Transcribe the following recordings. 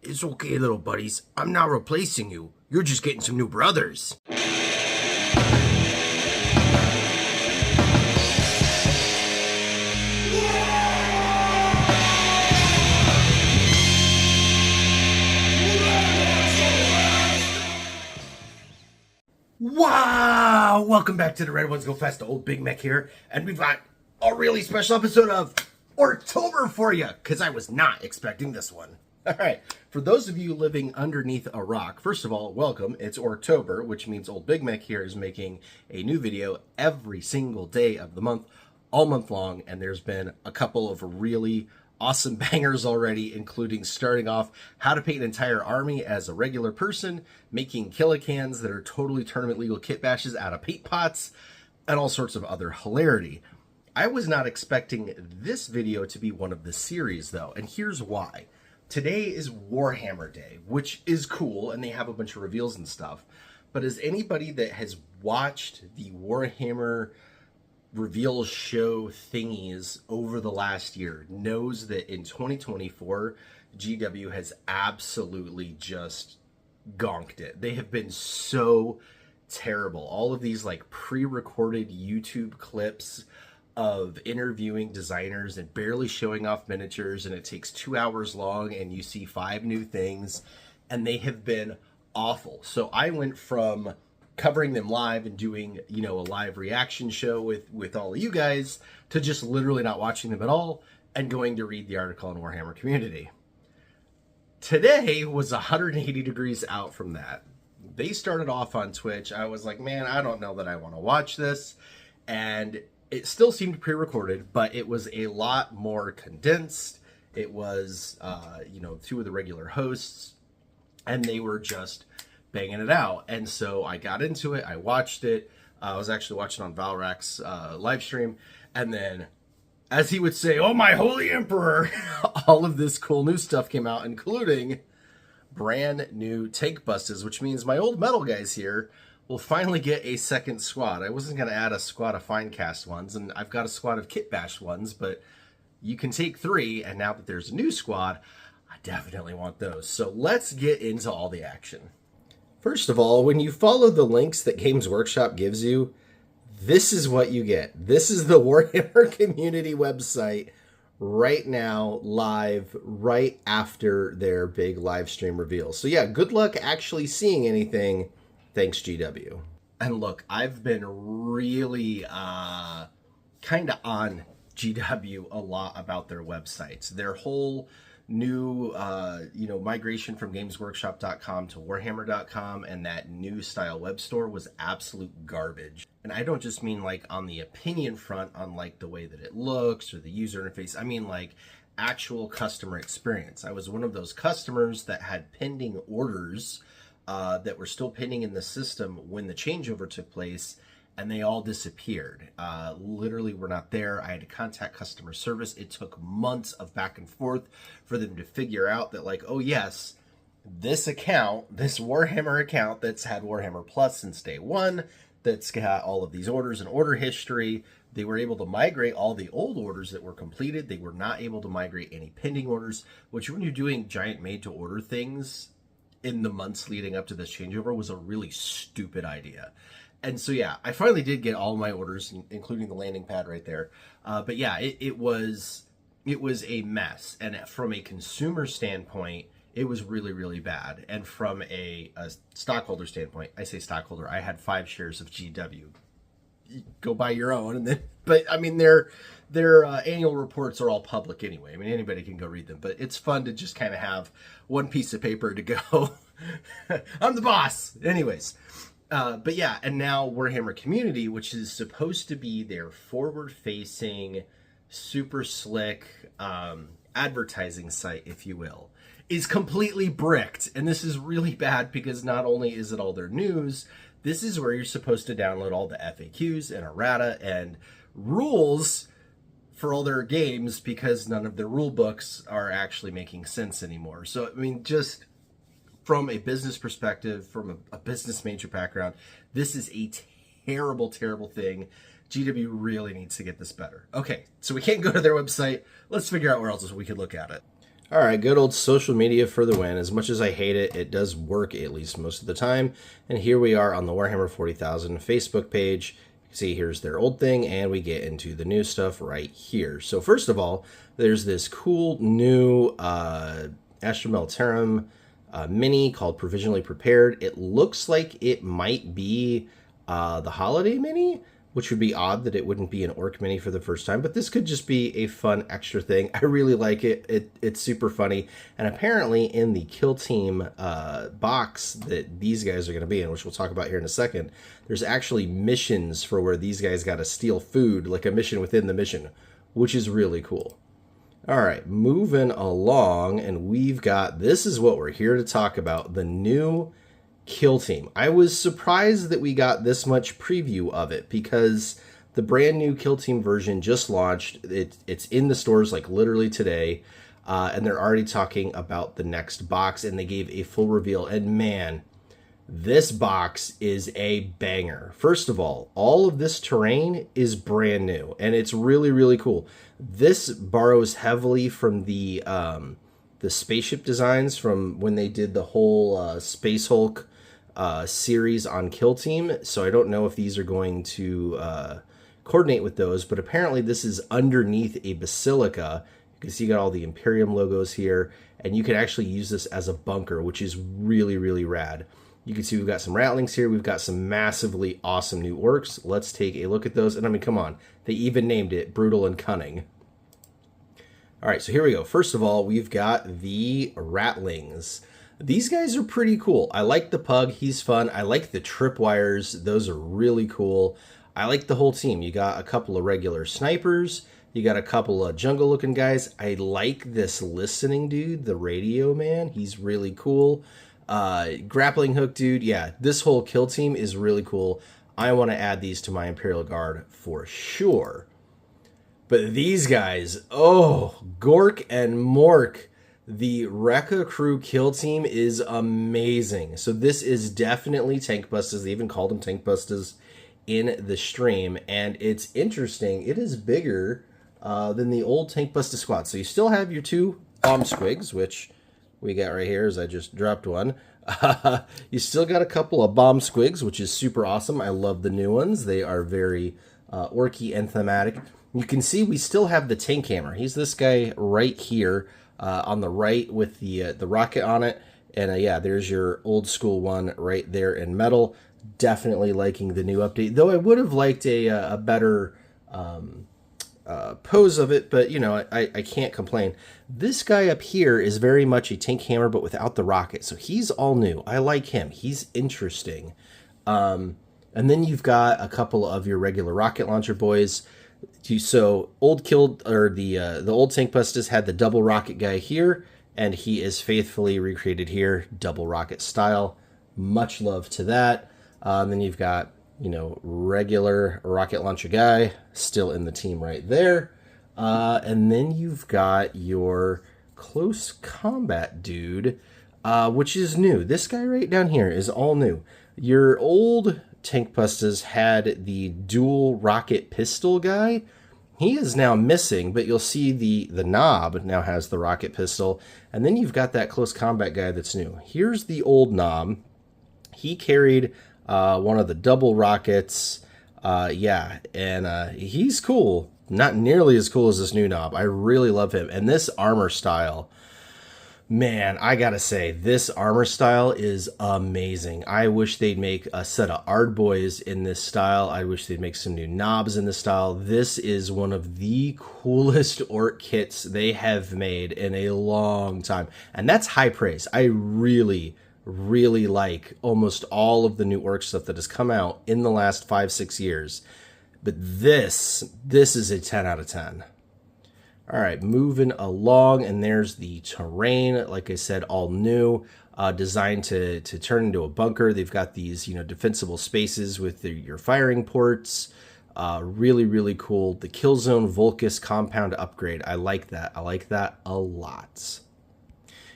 It's okay, little buddies. I'm not replacing you. You're just getting some new brothers. Wow! Welcome back to the Red Ones Go Fast. Old Big Mek here, and we've got a really special episode of ORKTOBER for you, because I was not expecting this one. All right, for those of you living underneath a rock, first of all, welcome. It's ORKTOBER, which means Old Big Mek here is making a new video every single day of the month, all month long, and there's been a couple of really awesome bangers already, including starting off how to paint an entire army as a regular person, making killicans that are totally tournament legal kit bashes out of paint pots, and all sorts of other hilarity. I was not expecting this video to be one of the series though, and here's why. Today is Warhammer Day, which is cool, and they have a bunch of reveals and stuff, but as anybody that has watched the Warhammer reveal show thingies over the last year knows that in 2024 GW has absolutely just gonked it. They have been so terrible. All of these like pre-recorded YouTube clips of interviewing designers and barely showing off miniatures, and it takes 2 hours long and you see 5 new things, and they have been awful. So I went from covering them live and doing, you know, a live reaction show with all of you guys to just literally not watching them at all and going to read the article on Warhammer Community. Today was 180 degrees out from that. They started off on Twitch. I was like, man, I don't know that I want to watch this. And it still seemed pre-recorded, but it was a lot more condensed. It was, you know, 2 of the regular hosts, and they were just banging it out. And so I got into it, I watched it. I was actually watching on Valrak's live stream, and then, as he would say, oh my holy emperor, all of this cool new stuff came out, including brand new Tankbustaz, which means my old metal guys here will finally get a second squad. I wasn't going to add a squad of Finecast ones, and I've got a squad of Kit Bash ones, but you can take 3, and now that there's a new squad, I definitely want those. So let's get into all the action. First of all, when you follow the links that Games Workshop gives you, this is what you get. This is the Warhammer Community website right now, live, right after their big live stream reveal. So yeah, good luck actually seeing anything. Thanks, GW. And look, I've been really kind of on GW a lot about their websites. Their whole new you know, migration from gamesworkshop.com to warhammer.com and that new style web store was absolute garbage. And I don't just mean like on the opinion front, on like the way that it looks or the user interface. I mean like actual customer experience. I was one of those customers that had pending orders that were still pending in the system when the changeover took place, and they all disappeared. Literally were not there. I had to contact customer service. It took months of back and forth for them to figure out that, like, oh yes, this account, this Warhammer account that's had Warhammer Plus since day one, that's got all of these orders and order history, they were able to migrate all the old orders that were completed. They were not able to migrate any pending orders, which when you're doing giant made-to-order things in the months leading up to this changeover was a really stupid idea. And so, yeah, I finally did get all my orders, including the landing pad right there. But yeah, it was a mess. And from a consumer standpoint, it was really, really bad. And from a stockholder standpoint, I say stockholder, I had 5 shares of GW. Go buy your own. And then, but I mean, their annual reports are all public anyway. I mean, anybody can go read them. But it's fun to just kind of have one piece of paper to go, I'm the boss. Anyways. But yeah, and now Warhammer Community, which is supposed to be their forward-facing, super slick advertising site, if you will, is completely bricked. And this is really bad because not only is it all their news, this is where you're supposed to download all the FAQs and errata and rules for all their games, because none of their rule books are actually making sense anymore. So, I mean, just from a business perspective, from a business major background, this is a terrible, terrible thing. GW really needs to get this better. Okay, so we can't go to their website. Let's figure out where else we could look at it. All right, good old social media for the win. As much as I hate it, it does work at least most of the time. And here we are on the Warhammer 40,000 Facebook page. You can see here's their old thing, and we get into the new stuff right here. So first of all, there's this cool new Astra Militarum mini called Provisionally Prepared. It looks like it might be the holiday mini, which would be odd that it wouldn't be an Orc mini for the first time, but this could just be a fun extra thing. I really like it. It's super funny. And apparently in the Killteam box that these guys are going to be in, which we'll talk about here in a second, there's actually missions for where these guys got to steal food, like a mission within the mission, which is really cool. All right, moving along, and we've got, this is what we're here to talk about, the new Killteam. I was surprised that we got this much preview of it because the brand new Killteam version just launched. It's in the stores like literally today, and they're already talking about the next box, and they gave a full reveal. And man, this box is a banger. First of all of this terrain is brand new, and it's really, really cool. This borrows heavily from the spaceship designs from when they did the whole Space Hulk series on Killteam. So I don't know if these are going to coordinate with those, but apparently this is underneath a basilica. You can see you got all the Imperium logos here, and you can actually use this as a bunker, which is really, really rad. You can see we've got some Ratlings here. We've got some massively awesome new orcs. Let's take a look at those. And I mean, come on. They even named it Brutal and Cunning. All right, so here we go. First of all, we've got the Ratlings. These guys are pretty cool. I like the pug. He's fun. I like the tripwires. Those are really cool. I like the whole team. You got a couple of regular snipers. You got a couple of jungle-looking guys. I like this listening dude, the radio man. He's really cool. Grappling hook dude. Yeah, this whole kill team is really cool. I want to add these to my Imperial Guard for sure. But these guys, oh, Gork and Mork, the Rekka Crew kill team is amazing. So this is definitely Tankbustaz. They even called him Tankbustaz in the stream. And it's interesting. It is bigger than the old Tankbustaz squad. So you still have your two bomb squigs, which we got right here as I just dropped one. You still got a couple of bomb squigs, which is super awesome. I love the new ones. They are very orky and thematic. You can see we still have the tank hammer. He's this guy right here on the right with the rocket on it. And yeah, there's your old school one right there in metal. Definitely liking the new update. Though I would have liked a better pose of it, but you know, I can't complain. This guy up here is very much a tank hammer, but without the rocket. So he's all new. I like him. He's interesting. And then you've got a couple of your regular rocket launcher boys. So the old Tankbustaz had the double rocket guy here, and he is faithfully recreated here, double rocket style. Much love to that. Then you've got, you know, regular rocket launcher guy still in the team right there. And then you've got your close combat dude, which is new. This guy right down here is all new. Your old Tankbustaz had the dual rocket pistol guy. He is now missing, but you'll see the knob now has the rocket pistol. And then you've got that close combat guy that's new. Here's the old knob. He carried one of the double rockets. Yeah, and he's cool. Not nearly as cool as this new knob. I really love him. And this armor style, man, I gotta say, this armor style is amazing. I wish they'd make a set of Ard boys in this style. I wish they'd make some new knobs in this style. This is one of the coolest orc kits they have made in a long time. And that's high praise. I really like almost all of the new orc stuff that has come out in the last 5-6 years. But this is a 10 out of 10. All right, moving along, and there's the terrain. Like I said, all new, designed to turn into a bunker. They've got these, you know, defensible spaces with your firing ports. Really cool. The Killzone Vulcus compound upgrade. I like that. I like that a lot.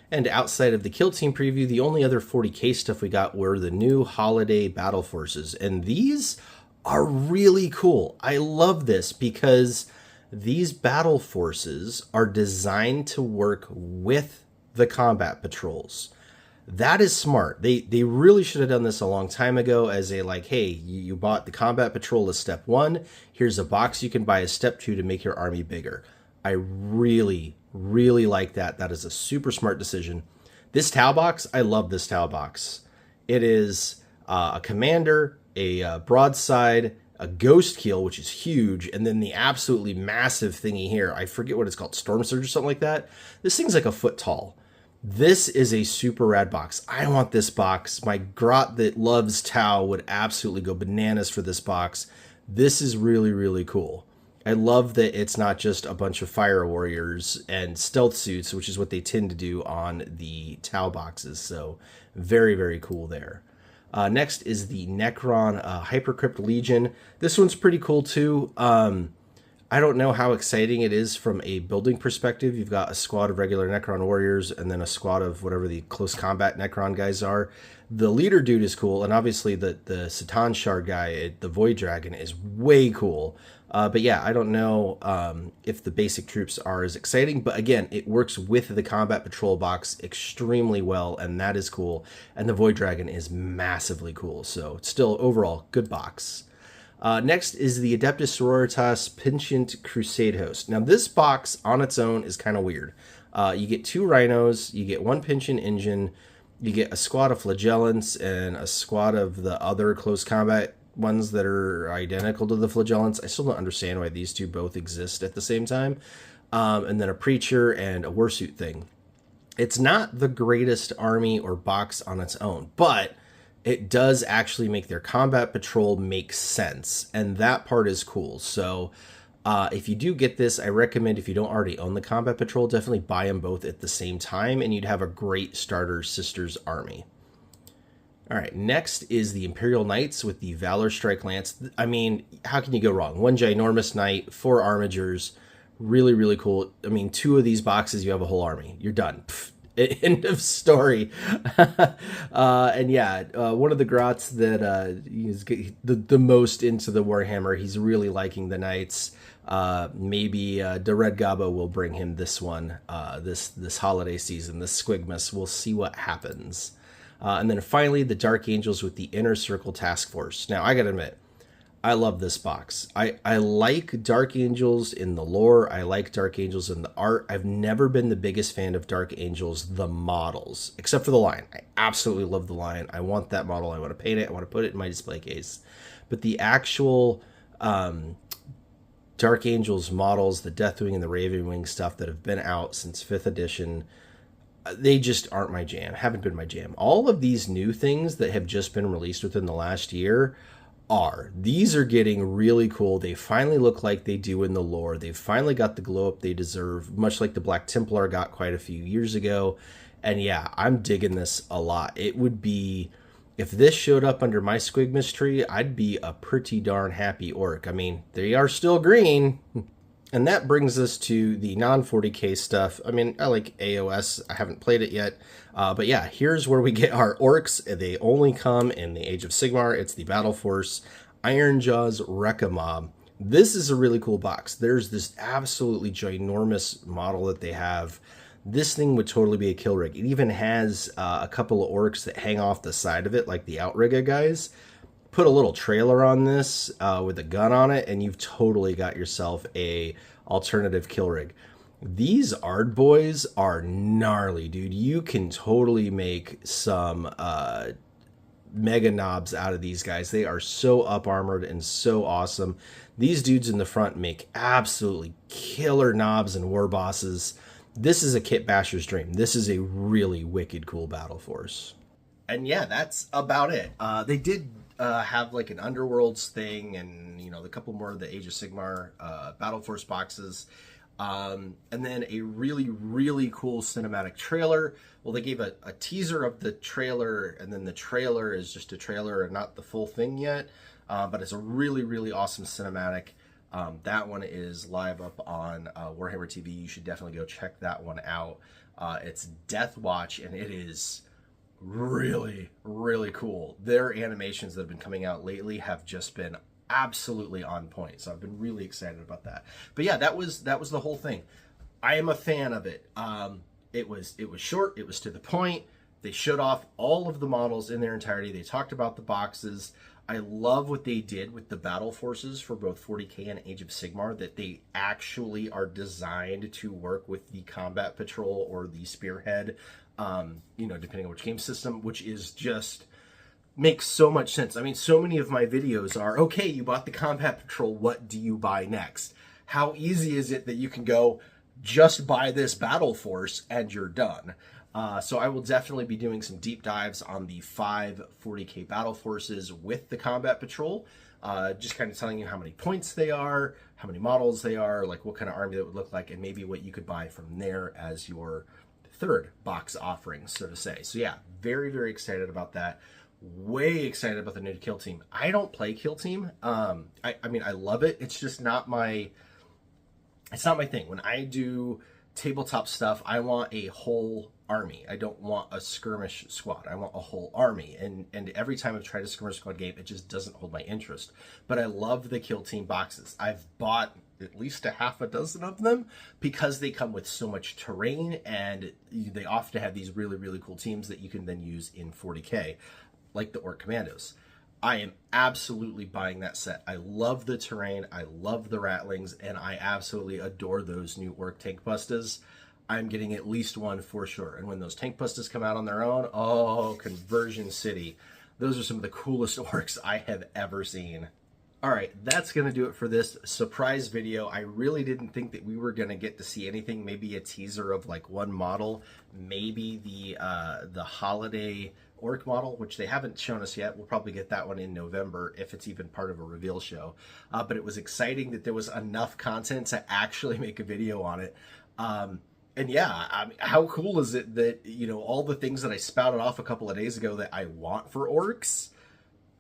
And outside of the Killteam preview, the only other 40k stuff we got were the new Holiday Battleforces. And these are really cool. I love this because these battle forces are designed to work with the combat patrols. That is smart. They really should have done this a long time ago as a like, hey, you bought the combat patrol as step 1. Here's a box you can buy as step 2 to make your army bigger. I really, really like that. That is a super smart decision. This Tau box, I love this Tau box. It is a commander, a broadside, a ghost keel, which is huge, and then the absolutely massive thingy here. I forget what it's called, Storm Surge or something like that. This thing's like a foot tall. This is a super rad box. I want this box. My grot that loves Tau would absolutely go bananas for this box. This is really, really cool. I love that it's not just a bunch of fire warriors and stealth suits, which is what they tend to do on the Tau boxes. So very, very cool there. Next is the Necron Hyper Crypt Legion. This one's pretty cool too. I don't know how exciting it is from a building perspective. You've got a squad of regular Necron warriors and then a squad of whatever the close combat Necron guys are. The leader dude is cool, and obviously the Satan Shard guy, the Void Dragon, is way cool. But yeah, I don't know if the basic troops are as exciting, but again, it works with the combat patrol box extremely well, and that is cool. And the Void Dragon is massively cool, so still overall good box. Next is the Adeptus Sororitas Pinent Crusade Host. Now this box on its own is kind of weird. You get 2 rhinos, you get 1 Pinchen engine, you get a squad of flagellants and a squad of the other close combat ones that are identical to the flagellants. I still don't understand why these 2 both exist at the same time. And then a preacher and a warsuit thing. It's not the greatest army or box on its own, but it does actually make their combat patrol make sense, and that part is cool. So if you do get this, I recommend, if you don't already own the combat patrol, definitely buy them both at the same time, and you'd have a great starter sisters army. All right, next is the Imperial Knights with the Valor Strike Lance. I mean, how can you go wrong? 1 ginormous knight, 4 armigers, really, really cool. I mean, 2 of these boxes, you have a whole army. You're done. Pfft. End of story. And yeah, one of the grots that is the most into the Warhammer, he's really liking the Knights. Maybe the Red Gobbo will bring him this one this holiday season, this Squigmas. We'll see what happens. And then finally, the Dark Angels with the Inner Circle Task Force. Now, I gotta admit, I love this box. I like Dark Angels in the lore. I like Dark Angels in the art. I've never been the biggest fan of Dark Angels, the models, except for the line. I absolutely love the line. I want that model. I want to paint it. I want to put it in my display case. But the actual Dark Angels models, the Deathwing and the Ravenwing stuff that have been out since 5th edition, they just aren't my jam. Haven't been my jam. All of these new things that have just been released within the last year these are getting really cool. They finally look like they do in the lore. They've finally got the glow up they deserve, much like the Black Templar got quite a few years ago. And yeah, I'm digging this a lot. It would be, if this showed up under my Squigmas tree, I'd be a pretty darn happy orc. I mean, they are still green. And that brings us to the non-40k stuff. I mean, I like AOS. I haven't played it yet. But yeah, here's where we get our orcs. They only come in the Age of Sigmar. It's the Battleforce Ironjawz Rekka Mob. This is a really cool box. There's this absolutely ginormous model that they have. This thing would totally be a kill rig. It even has a couple of orcs that hang off the side of it, like the Outrigger guys. Put a little trailer on this with a gun on it, and you've totally got yourself a alternative kill rig. These Ard boys are gnarly, dude. You can totally make some mega knobs out of these guys. They are so up armored and so awesome. These dudes in the front make absolutely killer knobs and war bosses. This is a kit basher's dream. This is a really wicked cool battle force. And yeah, that's about it. They did have like an Underworlds thing, and you know, a couple more of the Age of Sigmar Battle Force boxes, and then a really cool cinematic trailer. Well, they gave a teaser of the trailer, and then the trailer is just a trailer and not the full thing yet, but it's a really awesome cinematic. That one is live up on Warhammer TV. You should definitely go check that one out. It's Death Watch, and it is really cool. Their animations that have been coming out lately have just been absolutely on point. So I've been really excited about that. But yeah, that was the whole thing. I am a fan of it. It was short, it was to the point. They showed off all of the models in their entirety. They talked about the boxes. I love what they did with the battle forces for both 40K and Age of Sigmar, that they actually are designed to work with the combat patrol or the spearhead, you know, depending on which game system, which is just makes so much sense. I mean, so many of my videos are, okay, you bought the combat patrol, what do you buy next? How easy is it that you can go, just buy this battle force and you're done? So I will definitely be doing some deep dives on the 5 40K battle forces with the combat patrol, just kind of telling you how many points they are, how many models they are, like what kind of army that would look like, and maybe what you could buy from there as your third box offering, so to say. So yeah, very, very excited about that. Way excited about the new Killteam. I don't play Killteam. I mean, I love it. It's just not my, it's not my thing. When I do tabletop stuff, I want a whole army. I don't want a skirmish squad. I want a whole army. And every time I've tried a skirmish squad game, it just doesn't hold my interest. But I love the Killteam boxes. I've bought at least a half a dozen of them because they come with so much terrain, and they often have these really, really cool teams that you can then use in 40K, like the Orc Commandos. I am absolutely buying that set. I love the terrain, I love the Ratlings, and I absolutely adore those new Orc Tankbustaz. I'm getting at least one for sure. And when those Tankbustaz come out on their own, oh, Conversion City. Those are some of the coolest orcs I have ever seen. All right, that's going to do it for this surprise video. I really didn't think that we were going to get to see anything, maybe a teaser of like one model, maybe the holiday orc model, which they haven't shown us yet. We'll probably get that one in November if it's even part of a reveal show. But it was exciting that there was enough content to actually make a video on it. And yeah, I mean, how cool is it that, you know, all the things that I spouted off a couple of days ago that I want for orcs,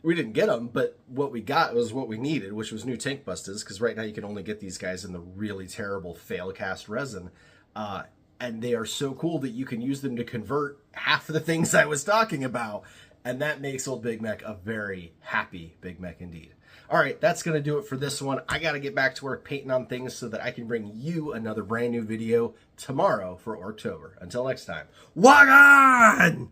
we didn't get them, but what we got was what we needed, which was new Tankbustaz, because right now you can only get these guys in the really terrible fail-cast resin. And they are so cool that you can use them to convert half of the things I was talking about. And that makes old Big Mek a very happy Big Mek indeed. All right, that's going to do it for this one. I got to get back to work painting on things so that I can bring you another brand new video tomorrow for ORKTOBER. Until next time, walk on!